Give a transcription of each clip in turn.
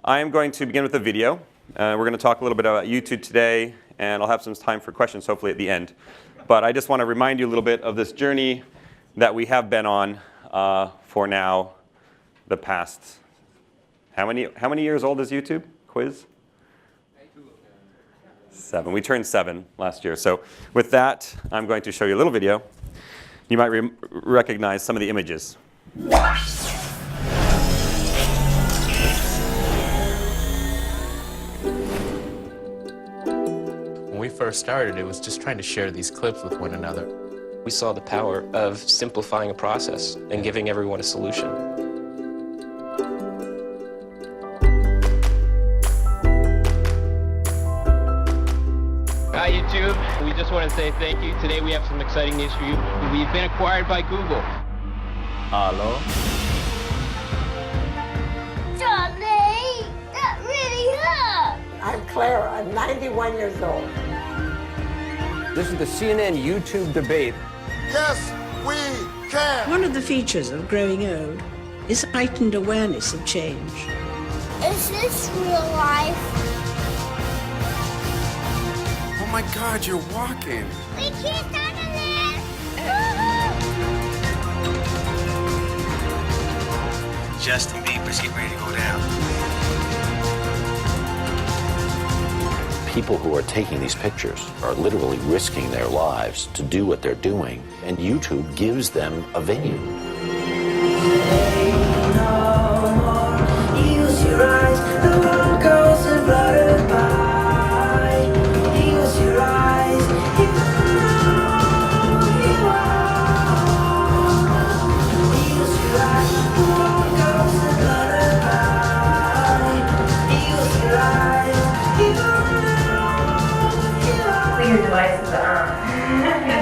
I am going to begin with a video. We're going to talk a little bit about YouTube today, and I'll have some time for questions hopefully at the end. But I just want to remind you a little bit of this journey that we have been on for now the past, how many years old is YouTube? Quiz? 7. We turned 7 last year. So with that, I'm going to show you a little video. You might recognize some of the images. When we first started, it was just trying to share these clips with one another. We saw the power of simplifying a process and giving everyone a solution. Hi YouTube, we just want to say thank you. Today we have some exciting news for you. We've been acquired by Google. Hello? Charlie, that really hurt. I'm Clara. I'm 91 years old. This is the CNN YouTube debate. Yes, we can. One of the features of growing old is heightened awareness of change. Is this real life? Oh my God, you're walking. We can't stop this! Justin Bieber's getting ready to go down. People who are taking these pictures are literally risking their lives to do what they're doing, and YouTube gives them a venue. Use your eyes, the world goes and flutter by. Use your eyes, you know you are. Use your eyes, the world goes and flutter by. Use your eyes, you know. Your device is on.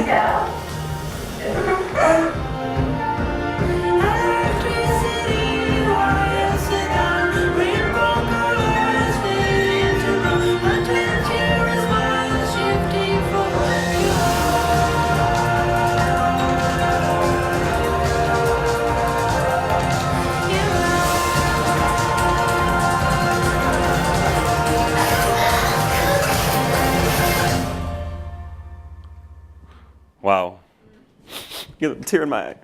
Yeah. Wow. Get a tear in my eye.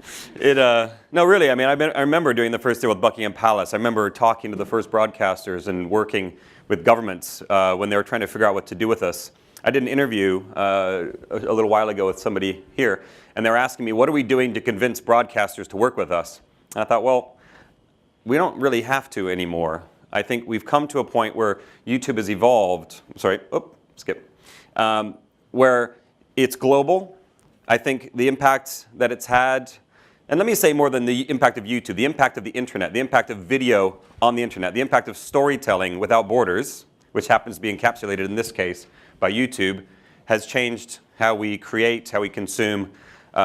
No, really, I mean, I remember doing the first deal with Buckingham Palace. I remember talking to the first broadcasters and working with governments when they were trying to figure out what to do with us. I did an interview a little while ago with somebody here, and they were asking me, what are we doing to convince broadcasters to work with us? And I thought, well, we don't really have to anymore. I think we've come to a point where YouTube has evolved, where it's global. I think the impact that it's had, and let me say more than the impact of YouTube, the impact of the internet, the impact of video on the internet, the impact of storytelling without borders, which happens to be encapsulated in this case by YouTube, has changed how we create, how we consume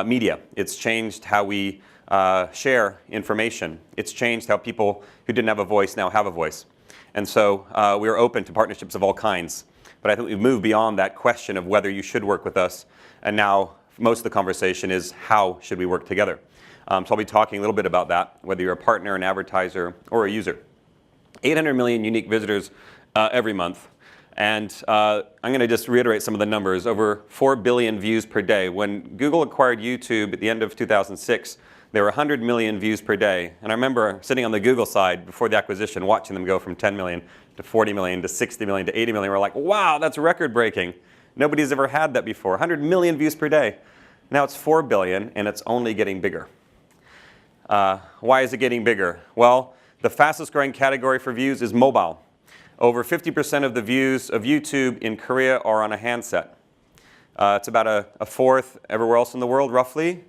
media. It's changed how we share information. It's changed how people who didn't have a voice now have a voice. And so we are open to partnerships of all kinds. But I think we've moved beyond that question of whether you should work with us, and now most of the conversation is how should we work together. So I'll be talking a little bit about that, whether you're a partner, an advertiser, or a user. 800 million unique visitors every month. And I'm going to just reiterate some of the numbers. Over 4 billion views per day. When Google acquired YouTube at the end of 2006, there were 100 million views per day. And I remember sitting on the Google side before the acquisition, watching them go from 10 million to 40 million to 60 million to 80 million. We're like, wow, that's record-breaking. Nobody's ever had that before. 100 million views per day. Now it's 4 billion, and it's only getting bigger. Why is it getting bigger? Well, the fastest growing category for views is mobile. Over 50% of the views of YouTube in Korea are on a handset. It's about a fourth everywhere else in the world, roughly.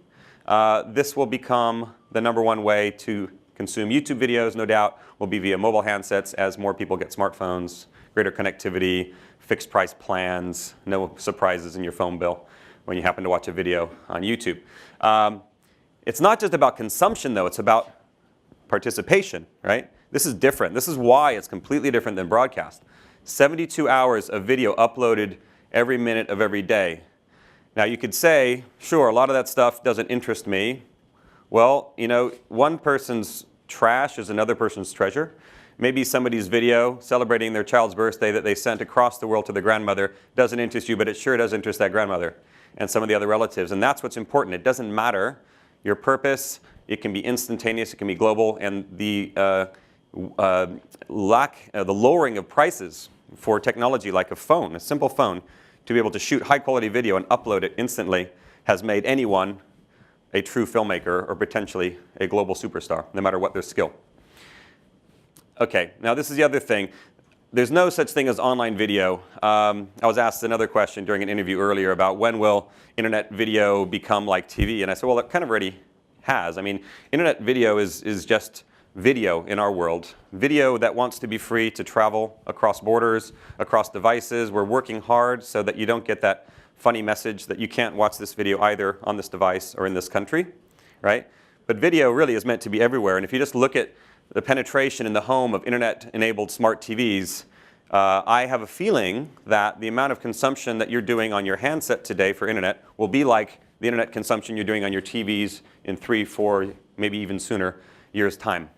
This will become the #1 way to consume YouTube videos, no doubt, will be via mobile handsets as more people get smartphones, greater connectivity, fixed price plans, no surprises in your phone bill when you happen to watch a video on YouTube. It's not just about consumption, though. It's about participation, right? This is different. This is why it's completely different than broadcast. 72 hours of video uploaded every minute of every day. Now, you could say, sure, a lot of that stuff doesn't interest me. Well, you know, one person's trash is another person's treasure. Maybe somebody's video celebrating their child's birthday that they sent across the world to their grandmother doesn't interest you, but it sure does interest that grandmother and some of the other relatives. And that's what's important. It doesn't matter your purpose. It can be instantaneous. It can be global. And the lowering of prices for technology like a phone, a simple phone, to be able to shoot high-quality video and upload it instantly has made anyone a true filmmaker or potentially a global superstar, no matter what their skill. Okay, now this is the other thing. There's no such thing as online video. I was asked another question during an interview earlier about when will internet video become like TV, and I said, well, it kind of already has. I mean, internet video is just video in our world. Video that wants to be free to travel across borders, across devices. We're working hard so that you don't get that funny message that you can't watch this video either on this device or in this country, right? But video really is meant to be everywhere, and if you just look at the penetration in the home of internet-enabled smart TVs, I have a feeling that the amount of consumption that you're doing on your handset today for internet will be like the internet consumption you're doing on your TVs in 3, 4, maybe even sooner years' time.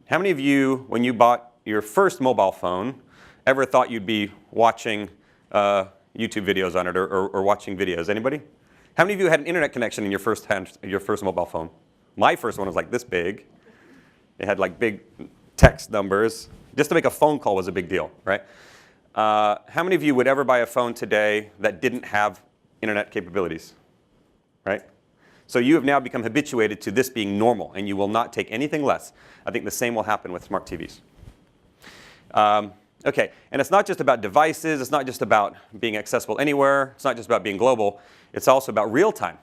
How many of you, when you bought your first mobile phone, ever thought you'd be watching YouTube videos on it or watching videos? Anybody? How many of you had an internet connection in your first mobile phone? My first one was like this big. It had like big text numbers. Just to make a phone call was a big deal, right? How many of you would ever buy a phone today that didn't have internet capabilities, right? So you have now become habituated to this being normal, and you will not take anything less. I think the same will happen with smart TVs. Okay, and it's not just about devices. It's not just about being accessible anywhere. It's not just about being global. It's also about real time.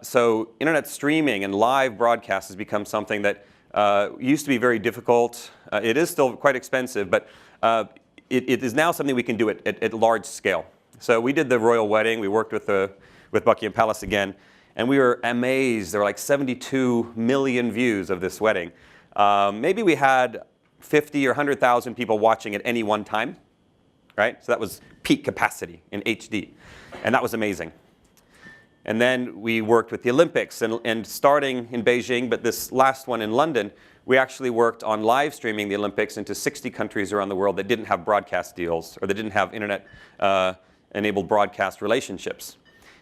So internet streaming and live broadcast has become something that used to be very difficult. It is still quite expensive, but it is now something we can do at large scale. So we did the royal wedding. We worked with Buckingham Palace again, and we were amazed. There were like 72 million views of this wedding. Maybe we had 50 or 100,000 people watching at any one time, right? So that was peak capacity in HD, and that was amazing. And then we worked with the Olympics, and starting in Beijing, but this last one in London, we actually worked on live streaming the Olympics into 60 countries around the world that didn't have broadcast deals, or that didn't have internet-enabled broadcast relationships.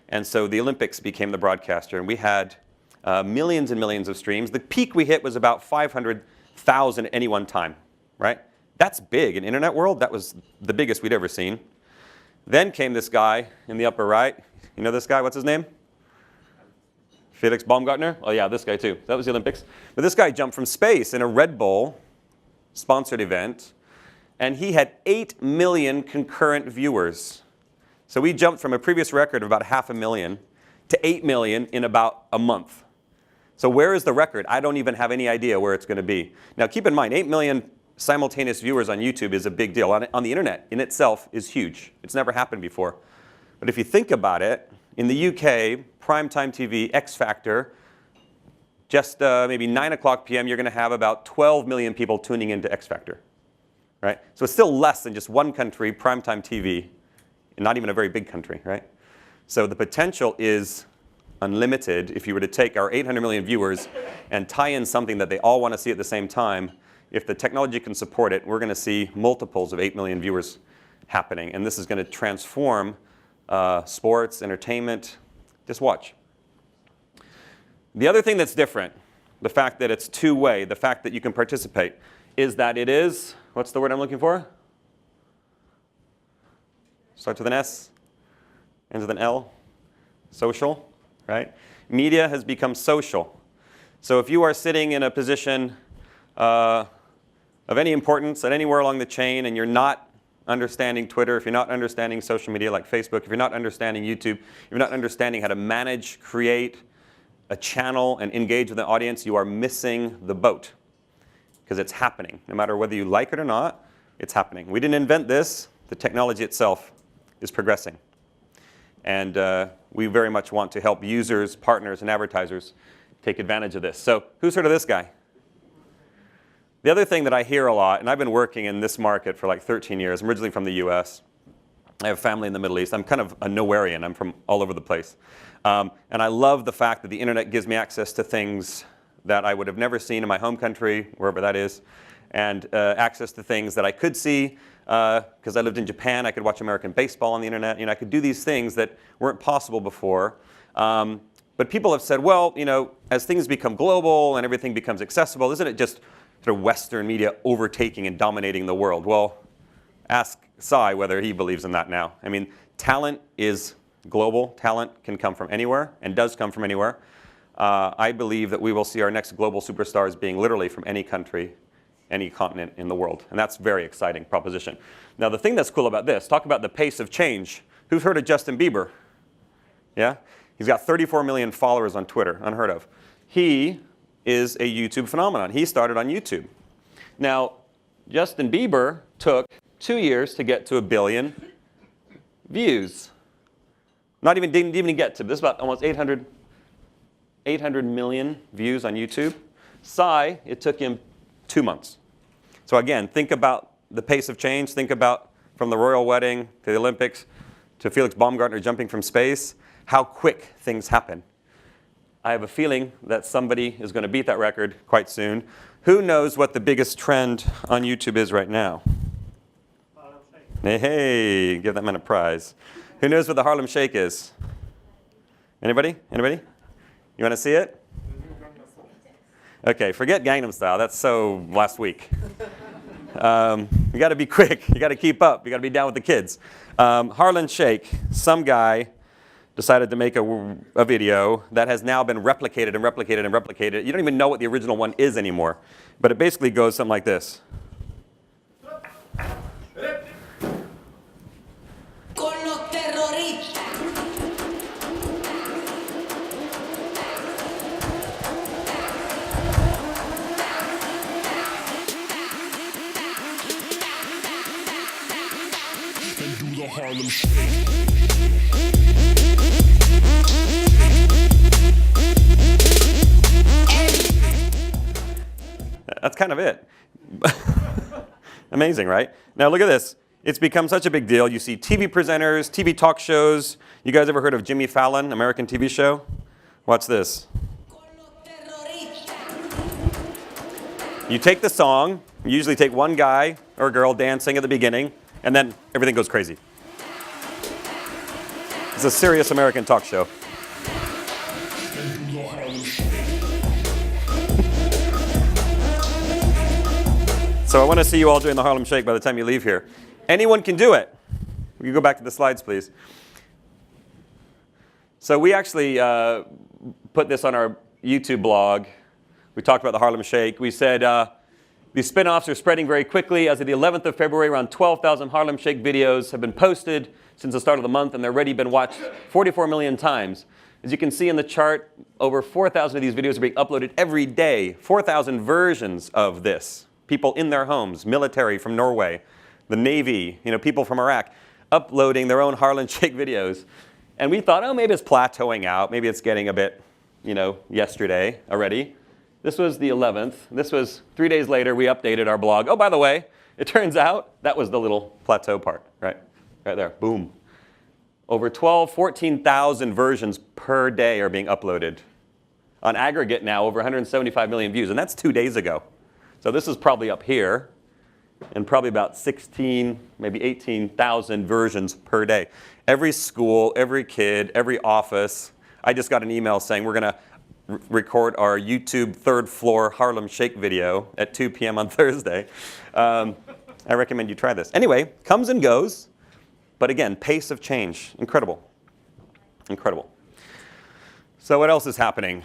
And so the Olympics became the broadcaster, and we had millions and millions of streams. The peak we hit was about 500,000 at any one time, right? That's big. In internet world, that was the biggest we'd ever seen. Then came this guy in the upper right. You know this guy? What's his name? Felix Baumgartner? Oh yeah, this guy too. That was the Olympics. But this guy jumped from space in a Red Bull sponsored event, and he had 8 million concurrent viewers. So we jumped from a previous record of about 500,000 to 8 million in about a month. So where is the record? I don't even have any idea where it's going to be. Now keep in mind, 8 million simultaneous viewers on YouTube is a big deal. On the internet in itself is huge. It's never happened before. But if you think about it, in the UK, primetime TV, X Factor, just maybe 9 o'clock p.m., you're going to have about 12 million people tuning into X Factor, right? So it's still less than just one country, primetime TV, and not even a very big country, right? So the potential is unlimited if you were to take our 800 million viewers and tie in something that they all want to see at the same time. If the technology can support it, we're going to see multiples of 8 million viewers happening. And this is going to transform sports, entertainment. Just watch. The other thing that's different, the fact that it's two-way, the fact that you can participate, is that it is, what's the word I'm looking for? Starts with an S, ends with an L. Social, right? Media has become social. So if you are sitting in a position of any importance at anywhere along the chain, and you're not understanding Twitter, if you're not understanding social media like Facebook, if you're not understanding YouTube, if you're not understanding how to manage, create a channel and engage with an audience, you are missing the boat. Because it's happening. No matter whether you like it or not, it's happening. We didn't invent this. The technology itself is progressing. And we very much want to help users, partners, and advertisers take advantage of this. So who's heard of this guy? The other thing that I hear a lot, and I've been working in this market for like 13 years. I'm originally from the US. I have family in the Middle East. I'm kind of a nowherean. I'm from all over the place. And I love the fact that the internet gives me access to things that I would have never seen in my home country, wherever that is. and access to things that I could see. Because I lived in Japan, I could watch American baseball on the internet. You know, I could do these things that weren't possible before. But people have said, well, you know, as things become global and everything becomes accessible, isn't it just sort of Western media overtaking and dominating the world? Well, ask Cy whether he believes in that now. I mean, talent is global. Talent can come from anywhere and does come from anywhere. I believe that we will see our next global superstars being literally from any country, any continent in the world. And that's a very exciting proposition. Now, the thing that's cool about this, talk about the pace of change. Who's heard of Justin Bieber? Yeah? He's got 34 million followers on Twitter, unheard of. He is a YouTube phenomenon. He started on YouTube. Now, Justin Bieber took 2 years to get to 1 billion views. Didn't even get to, this is about almost 800 million views on YouTube. Cy, it took him 2 months. So again, think about the pace of change. Think about from the royal wedding to the Olympics to Felix Baumgartner jumping from space, how quick things happen. I have a feeling that somebody is going to beat that record quite soon. Who knows what the biggest trend on YouTube is right now? Hey, give that man a prize. Who knows what the Harlem Shake is? Anybody? Anybody? You want to see it? Okay, forget Gangnam Style. That's so last week. You got to be quick. You got to keep up. You got to be down with the kids. Harlem Shake. Some guy decided to make a video that has now been replicated and replicated and replicated. You don't even know what the original one is anymore. But it basically goes something like this. Harlem Shake. That's kind of it. Amazing, right? Now look at this. It's become such a big deal. You see TV presenters, TV talk shows. You guys ever heard of Jimmy Fallon, American TV show? Watch this. You take the song, you usually take one guy or girl dancing at the beginning, and then everything goes crazy. It's a serious American talk show. So I want to see you all doing the Harlem Shake by the time you leave here. Anyone can do it. We can go back to the slides, please. So we actually put this on our YouTube blog. We talked about the Harlem Shake. We said these spin-offs are spreading very quickly. As of the 11th of February, around 12,000 Harlem Shake videos have been posted since the start of the month, and they've already been watched 44 million times. As you can see in the chart, over 4,000 of these videos are being uploaded every day. 4,000 versions of this. People in their homes, military from Norway, the Navy, people from Iraq, uploading their own Harlem Shake videos. And we thought, oh, maybe it's plateauing out. Maybe it's getting a bit, yesterday already. This was the 11th. This was 3 days later, we updated our blog. Oh, by the way, it turns out that was the little plateau part, right? Right there, boom. Over 14,000 versions per day are being uploaded. On aggregate now, over 175 million views, and that's 2 days ago. So this is probably up here, and probably about 16, maybe 18,000 versions per day. Every school, every kid, every office. I just got an email saying we're going to record our YouTube third floor Harlem Shake video at 2 p.m. on Thursday. I recommend you try this. Anyway, comes and goes. But again, pace of change, incredible, incredible. So what else is happening?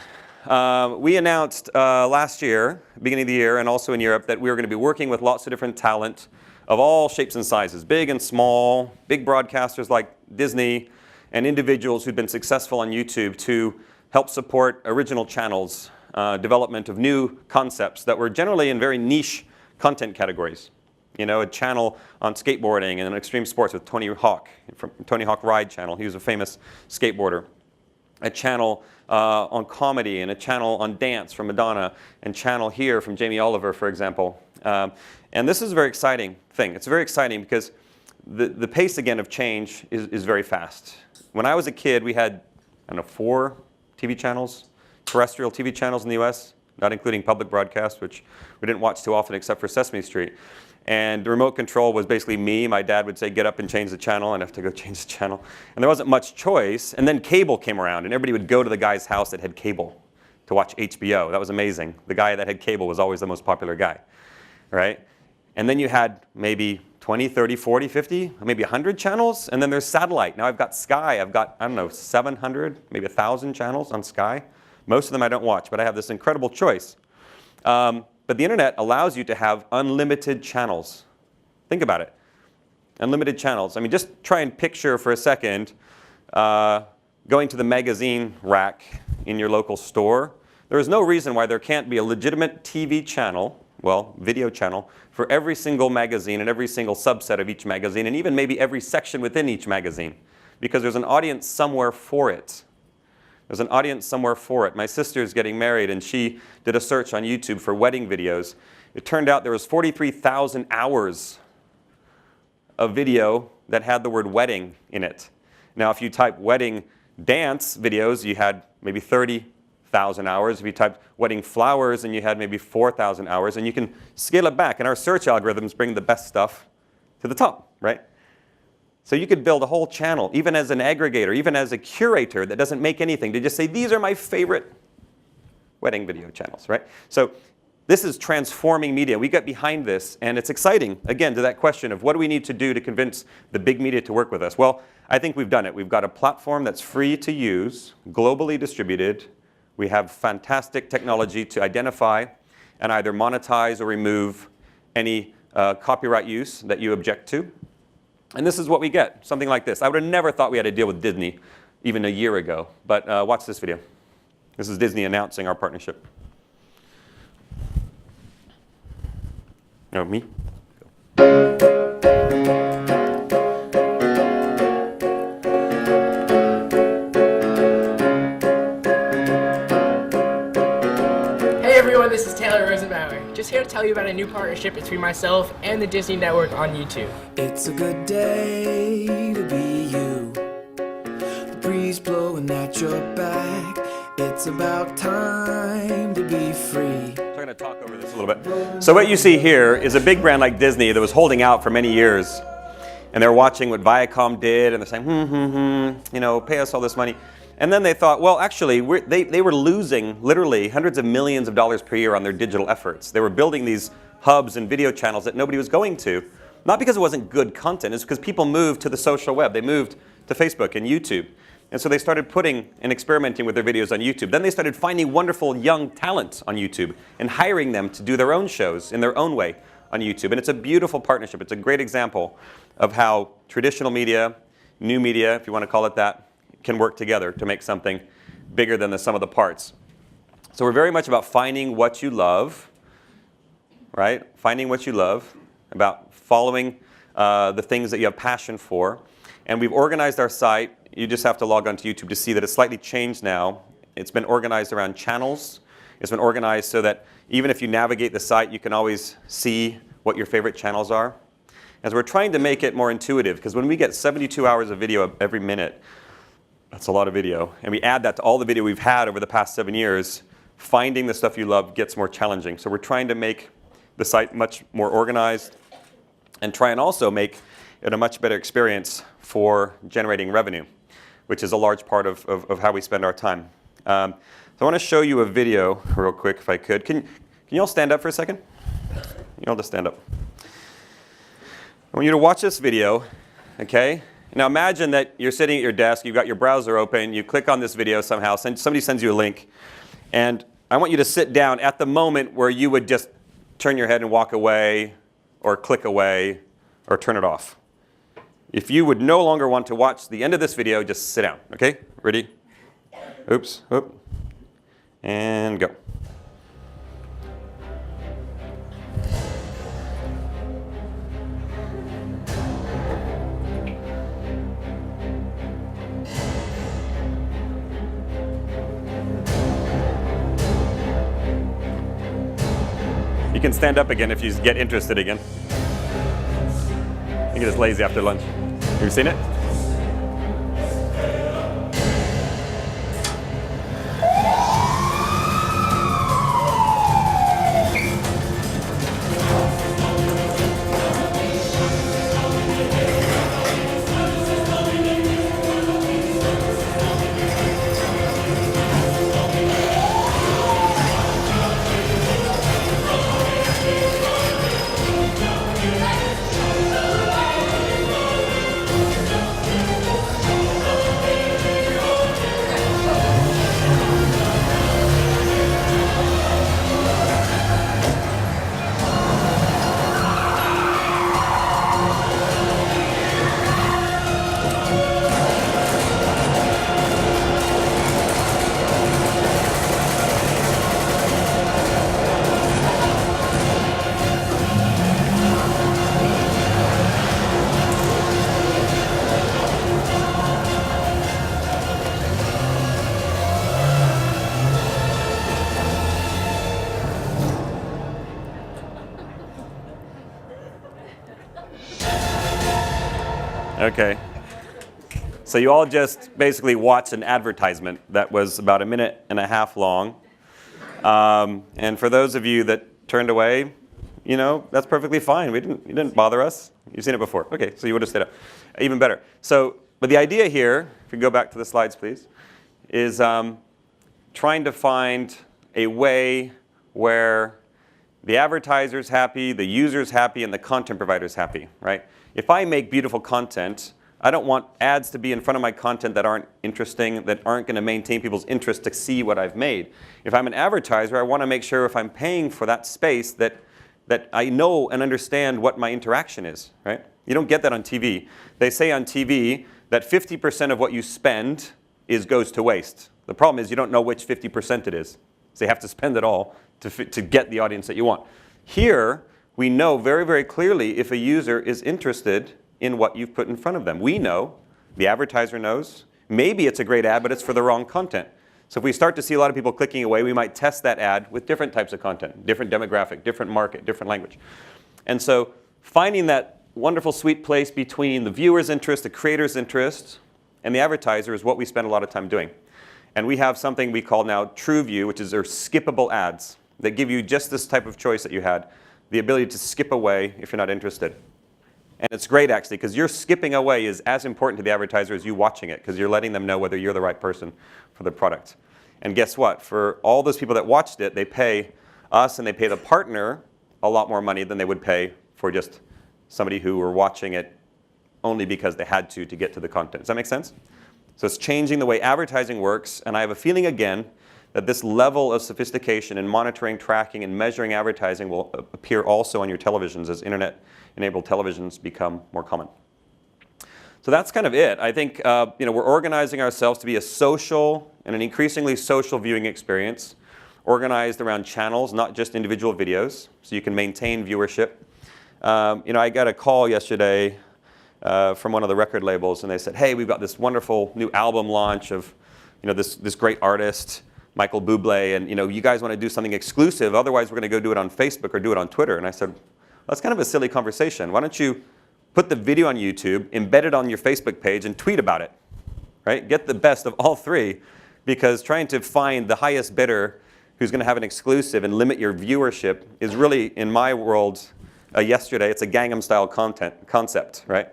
We announced last year, beginning of the year, and also in Europe, that we were going to be working with lots of different talent of all shapes and sizes, big and small, big broadcasters like Disney, and individuals who'd been successful on YouTube to help support original channels, development of new concepts that were generally in very niche content categories. A channel on skateboarding and extreme sports with Tony Hawk, from Tony Hawk Ride channel. He was a famous skateboarder. A channel on comedy and a channel on dance from Madonna, and channel here from Jamie Oliver, for example. And this is a very exciting thing. It's very exciting because the pace, again, of change is very fast. When I was a kid, we had, 4 TV channels, terrestrial TV channels in the US. not including public broadcast, which we didn't watch too often except for Sesame Street. And the remote control was basically me. My dad would say, get up and change the channel, and I'd have to go change the channel. And there wasn't much choice. And then cable came around, and everybody would go to the guy's house that had cable to watch HBO. That was amazing. The guy that had cable was always the most popular guy, right? And then you had maybe 20, 30, 40, 50, maybe 100 channels. And then there's satellite. Now I've got Sky. I've got, I don't know, 700, maybe 1,000 channels on Sky. Most of them I don't watch, but I have this incredible choice. But the internet allows you to have unlimited channels. Think about it. Unlimited channels. I mean, just try and picture for a second going to the magazine rack in your local store. There is no reason why there can't be a legitimate TV channel, well, video channel, for every single magazine and every single subset of each magazine, and even maybe every section within each magazine, because there's an audience somewhere for it. There's an audience somewhere for it. My sister's getting married, and she did a search on YouTube for wedding videos. It turned out there was 43,000 hours of video that had the word wedding in it. Now, if you type wedding dance videos, you had maybe 30,000 hours. If you typed wedding flowers, and you had maybe 4,000 hours. And you can scale it back, and our search algorithms bring the best stuff to the top, right? So you could build a whole channel, even as an aggregator, even as a curator that doesn't make anything, to just say, these are my favorite wedding video channels, right? So this is transforming media. We got behind this, and it's exciting, again, to that question of what do we need to do to convince the big media to work with us? Well, I think we've done it. We've got a platform that's free to use, globally distributed. We have fantastic technology to identify and either monetize or remove any copyright use that you object to. And this is what we get, something like this. I would have never thought we had to deal with Disney even a year ago. But watch this video. This is Disney announcing our partnership. No, me? Hey everyone, this is Taylor Rosenbauer. Just here to tell you about a new partnership between myself and the Disney Network on YouTube. It's a good day to be you. The breeze blowing at your back. It's about time to be free. So I'm going to talk over this a little bit. So what you see here is a big brand like Disney that was holding out for many years. And they're watching what Viacom did, and they're saying, you know, pay us all this money. And then they thought, well, actually, they were losing literally hundreds of millions of dollars per year on their digital efforts. They were building these hubs and video channels that nobody was going to. Not because it wasn't good content, it's because people moved to the social web. They moved to Facebook and YouTube. And so they started putting and experimenting with their videos on YouTube. Then they started finding wonderful young talent on YouTube and hiring them to do their own shows in their own way on YouTube. And it's a beautiful partnership. It's a great example of how traditional media, new media, if you want to call it that, can work together to make something bigger than the sum of the parts. So we're very much about finding what you love, right? Finding what you love, about following the things that you have passion for. And we've organized our site. You just have to log on to YouTube to see that it's slightly changed now. It's been organized around channels. It's been organized so that even if you navigate the site, you can always see what your favorite channels are. As we're trying to make it more intuitive, because when we get 72 hours of video every minute, that's a lot of video. And we add that to all the video we've had over the past 7 years, finding the stuff you love gets more challenging. So we're trying to make the site much more organized and try and also make it a much better experience for generating revenue, which is a large part of how we spend our time. So I want to show you a video real quick, if I could. Can you all stand up for a second? You all just stand up. I want you to watch this video, okay? Now imagine that you're sitting at your desk, you've got your browser open, you click on this video somehow, somebody sends you a link, and I want you to sit down at the moment where you would just turn your head and walk away, or click away, or turn it off. If you would no longer want to watch the end of this video, just sit down, okay? Ready? Oops, oop, and go. You can stand up again if you get interested again. You get just lazy after lunch. Have you seen it? Okay. So you all just basically watched an advertisement that was about 1.5 minutes long. And for those of you that turned away, you know, that's perfectly fine. You didn't bother us. You've seen it before. Okay, so you would have stayed up. Even better. So, but the idea here, if you go back to the slides, please, is trying to find a way where the advertiser's happy, the user's happy, and the content provider's happy, right? If I make beautiful content, I don't want ads to be in front of my content that aren't interesting, that aren't going to maintain people's interest to see what I've made. If I'm an advertiser, I want to make sure if I'm paying for that space that I know and understand what my interaction is, right? You don't get that on TV. They say on TV that 50% of what you spend goes to waste. The problem is you don't know which 50% it is. So you have to spend it all to get the audience that you want. Here, we know very, very clearly if a user is interested in what you've put in front of them. We know, the advertiser knows, maybe it's a great ad, but it's for the wrong content. So if we start to see a lot of people clicking away, we might test that ad with different types of content, different demographic, different market, different language. And so finding that wonderful sweet place between the viewer's interest, the creator's interest, and the advertiser is what we spend a lot of time doing. And we have something we call now TrueView, which is our skippable ads that give you just this type of choice that you had, the ability to skip away if you're not interested. And it's great, actually, because your skipping away is as important to the advertiser as you watching it, because you're letting them know whether you're the right person for the product. And guess what? For all those people that watched it, they pay us and they pay the partner a lot more money than they would pay for just somebody who were watching it only because they had to get to the content. Does that make sense? So it's changing the way advertising works, and I have a feeling, again, that this level of sophistication in monitoring, tracking, and measuring advertising will appear also on your televisions as internet-enabled televisions become more common. So that's kind of it. I think we're organizing ourselves to be a social and an increasingly social viewing experience, organized around channels, not just individual videos, so you can maintain viewership. I got a call yesterday from one of the record labels, and they said, hey, we've got this wonderful new album launch of this great artist, Michael Bublé, and you guys want to do something exclusive, otherwise we're going to go do it on Facebook or do it on Twitter. And I said, well, that's kind of a silly conversation. Why don't you put the video on YouTube, embed it on your Facebook page, and tweet about it, right? Get the best of all three, because trying to find the highest bidder who's going to have an exclusive and limit your viewership is really, in my world, yesterday. It's a Gangnam Style concept, right?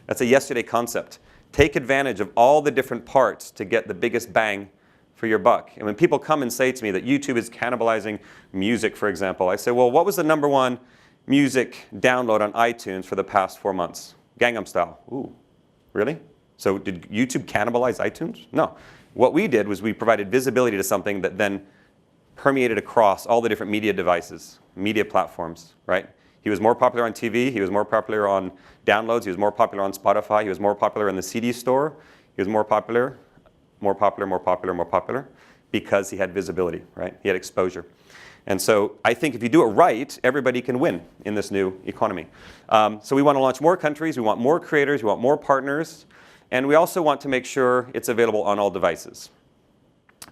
That's a yesterday concept. Take advantage of all the different parts to get the biggest bang for your buck. And when people come and say to me that YouTube is cannibalizing music, for example, I say, well, what was the #1 music download on iTunes for the past 4 months? Gangnam Style. Ooh, really? So did YouTube cannibalize iTunes? No. What we did was we provided visibility to something that then permeated across all the different media devices, media platforms, right? He was more popular on TV, he was more popular on downloads, he was more popular on Spotify, he was more popular in the CD store, he was more popular, because he had visibility, right? He had exposure. And so I think if you do it right, everybody can win in this new economy. So we want to launch more countries, we want more creators, we want more partners, and we also want to make sure it's available on all devices.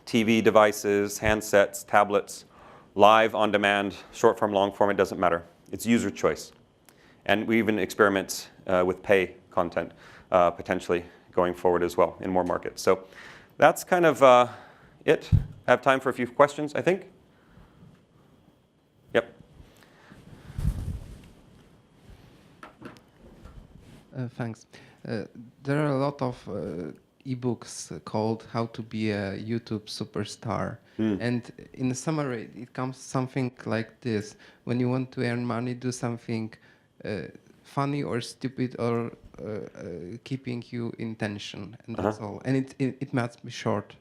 TV devices, handsets, tablets, live, on demand, short form, long form, it doesn't matter. It's user choice. And we even experiment with pay content potentially going forward as well in more markets. So that's kind of it. I have time for a few questions, I think. Yep. Thanks. There are a lot of ebooks called How to Be a YouTube Superstar. And in summary, it comes something like this. When you want to earn money, do something funny or stupid or keeping you in tension, and that's all. And it must be short.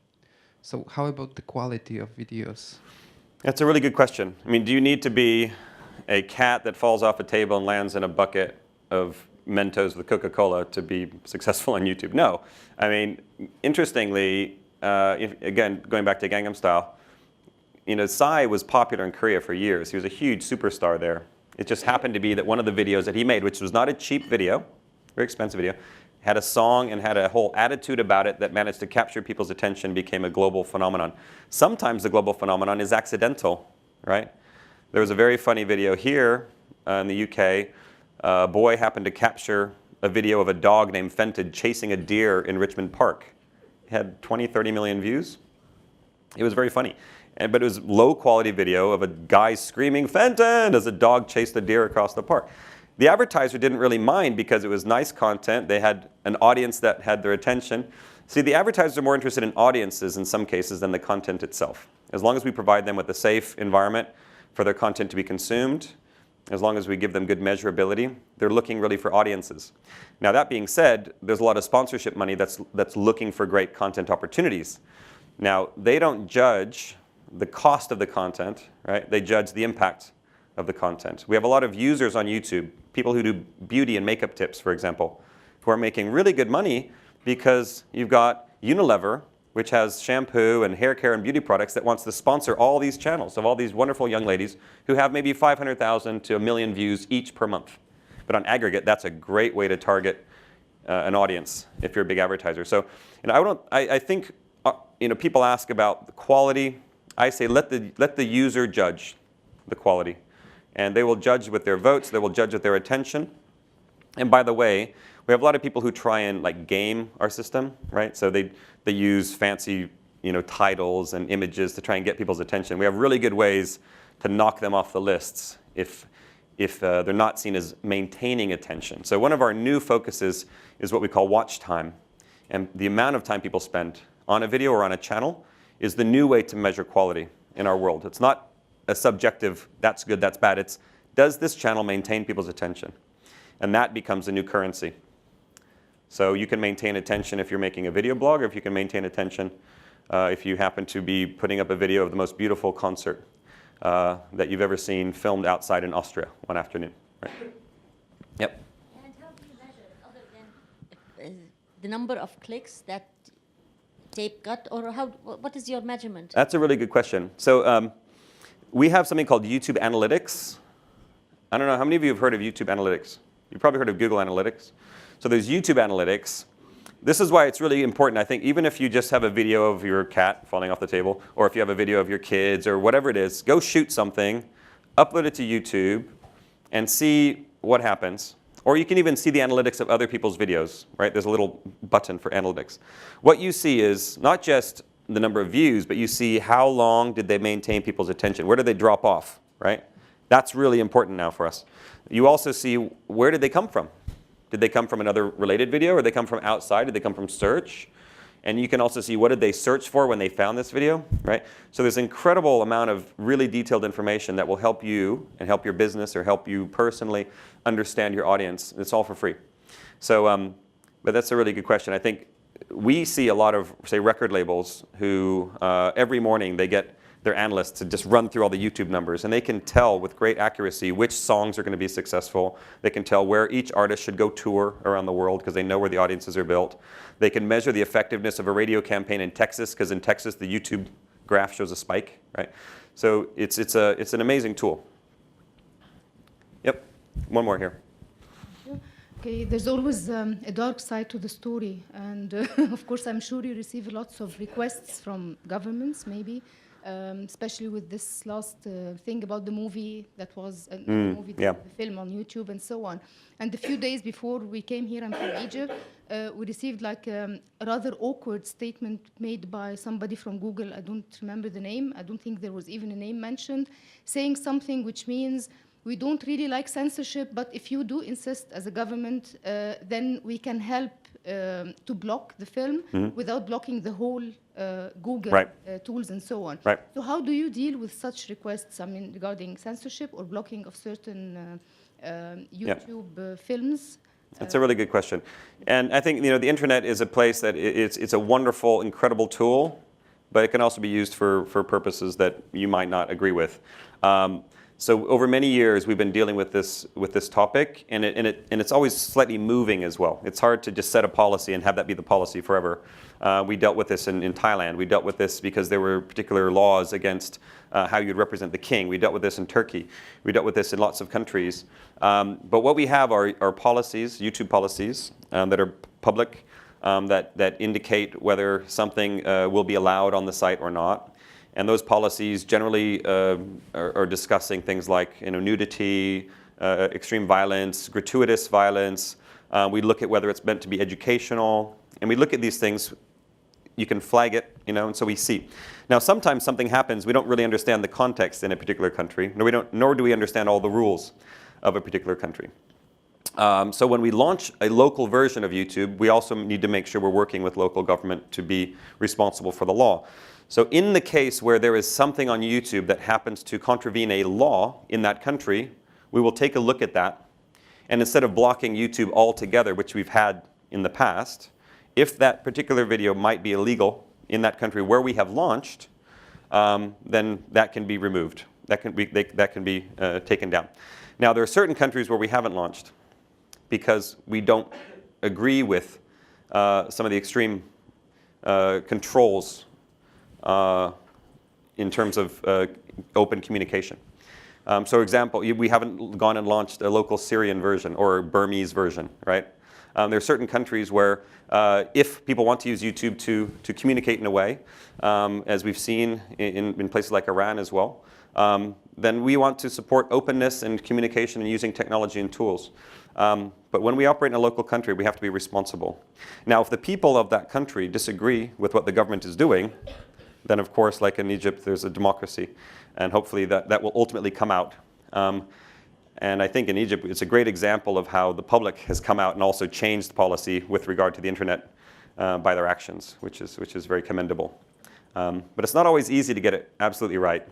So how about the quality of videos? That's a really good question. I mean, do you need to be a cat that falls off a table and lands in a bucket of Mentos with Coca-Cola to be successful on YouTube? No. I mean, interestingly, again, going back to Gangnam Style, Psy was popular in Korea for years. He was a huge superstar there. It just happened to be that one of the videos that he made, which was not a cheap video, very expensive video, had a song and had a whole attitude about it that managed to capture people's attention, became a global phenomenon. Sometimes the global phenomenon is accidental, right? There was a very funny video here in the UK. A boy happened to capture a video of a dog named Fenton chasing a deer in Richmond Park. It had 20, 30 million views. It was very funny. But it was low quality video of a guy screaming Fenton as a dog chased a deer across the park. The advertiser didn't really mind because it was nice content. They had an audience that had their attention. See, the advertisers are more interested in audiences in some cases than the content itself. As long as we provide them with a safe environment for their content to be consumed, as long as we give them good measurability, they're looking really for audiences. Now that being said, there's a lot of sponsorship money that's looking for great content opportunities. Now, they don't judge the cost of the content, right? They judge the impact of the content. We have a lot of users on YouTube, people who do beauty and makeup tips, for example, who are making really good money because you've got Unilever, which has shampoo and hair care and beauty products that wants to sponsor all these channels of all these wonderful young ladies who have maybe 500,000 to 1 million views each per month. But on aggregate, that's a great way to target an audience if you're a big advertiser. So, I think people ask about the quality. I say let the user judge the quality, and they will judge with their votes. They will judge with their attention. And by the way, we have a lot of people who try and game our system, right? So they use fancy titles and images to try and get people's attention. We have really good ways to knock them off the lists if they're not seen as maintaining attention. So one of our new focuses is what we call watch time, and the amount of time people spend on a video or on a channel is the new way to measure quality in our world. It's not a subjective, that's good, that's bad. It's, does this channel maintain people's attention? And that becomes a new currency. So you can maintain attention if you're making a video blog, or if you can maintain attention if you happen to be putting up a video of the most beautiful concert that you've ever seen filmed outside in Austria one afternoon. Right? Yep. And how do you measure, other than the number of clicks that tape got, or what is your measurement? That's a really good question. So we have something called YouTube Analytics. I don't know, how many of you have heard of YouTube Analytics? You've probably heard of Google Analytics. So there's YouTube Analytics. This is why it's really important, I think, even if you just have a video of your cat falling off the table, or if you have a video of your kids, or whatever it is, go shoot something, upload it to YouTube, and see what happens. Or you can even see the analytics of other people's videos, right? There's a little button for analytics. What you see is not just the number of views, but you see how long did they maintain people's attention? Where did they drop off, right? That's really important now for us. You also see, where did they come from? Did they come from another related video, or did they come from outside? Did they come from search? And you can also see, what did they search for when they found this video, right? So there's an incredible amount of really detailed information that will help you and help your business or help you personally understand your audience. It's all for free. So, but that's a really good question. I think we see a lot of, say, record labels who every morning they get their analysts to just run through all the YouTube numbers, and they can tell with great accuracy which songs are going to be successful. They can tell where each artist should go tour around the world because they know where the audiences are built. They can measure the effectiveness of a radio campaign in Texas, because in Texas the YouTube graph shows a spike, right? So it's an amazing tool. Yep, one more here. Okay, there's always a dark side to the story, and of course I'm sure you receive lots of requests from governments, maybe. Especially with this last thing about the movie that was the film on YouTube and so on. And a few days before we came here, I'm from Egypt, we received like a rather awkward statement made by somebody from Google. I don't remember the name. I don't think there was even a name mentioned, saying something which means, we don't really like censorship, but if you do insist as a government, then we can help to block the film without blocking the whole Google tools and so on. Right. So how do you deal with such requests, I mean, regarding censorship or blocking of certain YouTube films? That's a really good question. And I think the internet is a place that it's a wonderful, incredible tool, but it can also be used for purposes that you might not agree with. So over many years, we've been dealing with this topic, and it's always slightly moving as well. It's hard to just set a policy and have that be the policy forever. We dealt with this in Thailand. We dealt with this because there were particular laws against how you'd represent the king. We dealt with this in Turkey. We dealt with this in lots of countries. But what we have are policies, YouTube policies, that are public, that indicate whether something will be allowed on the site or not. And those policies generally are discussing things like nudity, extreme violence, gratuitous violence, We look at whether it's meant to be educational. And we look at these things. You can flag it, and so we see. Now, sometimes something happens. We don't really understand the context in a particular country, nor do we understand all the rules of a particular country. So when we launch a local version of YouTube, we also need to make sure we're working with local government to be responsible for the law. So in the case where there is something on YouTube that happens to contravene a law in that country, we will take a look at that. And instead of blocking YouTube altogether, which we've had in the past, if that particular video might be illegal in that country where we have launched, then that can be removed. That can be taken down. Now, there are certain countries where we haven't launched because we don't agree with some of the extreme controls in terms of open communication. So, for example, we haven't gone and launched a local Syrian version or Burmese version, right? There are certain countries where if people want to use YouTube to communicate in a way, as we've seen in places like Iran as well, then we want to support openness and communication and using technology and tools. But when we operate in a local country, we have to be responsible. Now, if the people of that country disagree with what the government is doing, then of course, like in Egypt, there's a democracy. And hopefully that will ultimately come out. And I think in Egypt, it's a great example of how the public has come out and also changed policy with regard to the internet by their actions, which is very commendable. But it's not always easy to get it absolutely right.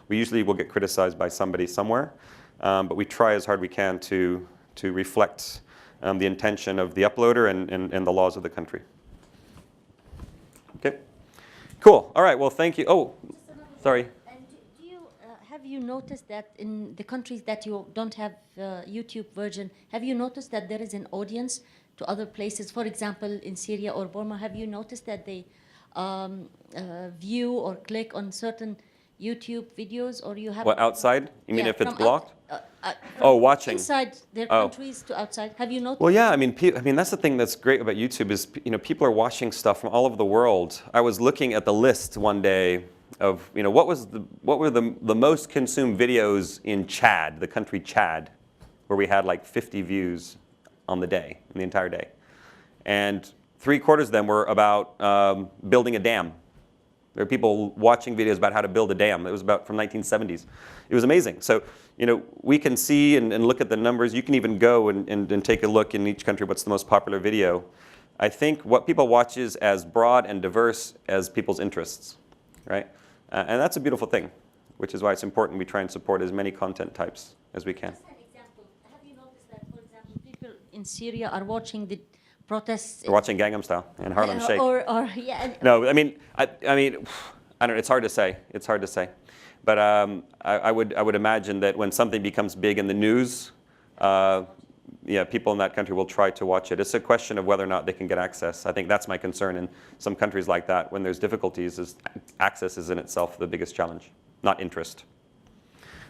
We usually will get criticized by somebody somewhere, but we try as hard as we can to reflect the intention of the uploader and the laws of the country. Okay, cool. All right. Well, thank you. Oh, sorry. Have you noticed that in the countries that you don't have YouTube version, have you noticed that there is an audience to other places? For example, in Syria or Burma, have you noticed that they view or click on certain YouTube videos, or you have? What, outside? You mean if it's blocked? Watching inside their countries to outside. Have you noticed? Well, yeah. I mean, that's the thing that's great about YouTube is people are watching stuff from all over the world. I was looking at the list one day of what were the most consumed videos in Chad, the country Chad, where we had like 50 views on the entire day, and 3/4 of them were about building a dam. There are people watching videos about how to build a dam. It was about from 1970s. It was amazing. So we can see and look at the numbers. You can even go and take a look in each country what's the most popular video. I think what people watch is as broad and diverse as people's interests, right? And that's a beautiful thing, which is why it's important we try and support as many content types as we can. Just an example. Have you noticed that, for example, people in Syria are watching the protests? They're watching Gangnam Style and Harlem Shake. Yeah. No, I mean, I don't know. It's hard to say. It's hard to say. But I would imagine that when something becomes big in the news, people in that country will try to watch it. It's a question of whether or not they can get access. I think that's my concern in some countries like that. When there's difficulties, access is in itself the biggest challenge, not interest.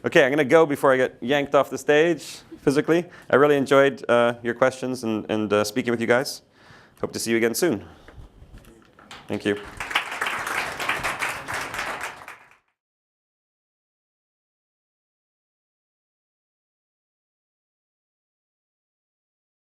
Okay, I'm going to go before I get yanked off the stage physically. I really enjoyed your questions and speaking with you guys. Hope to see you again soon. Thank you.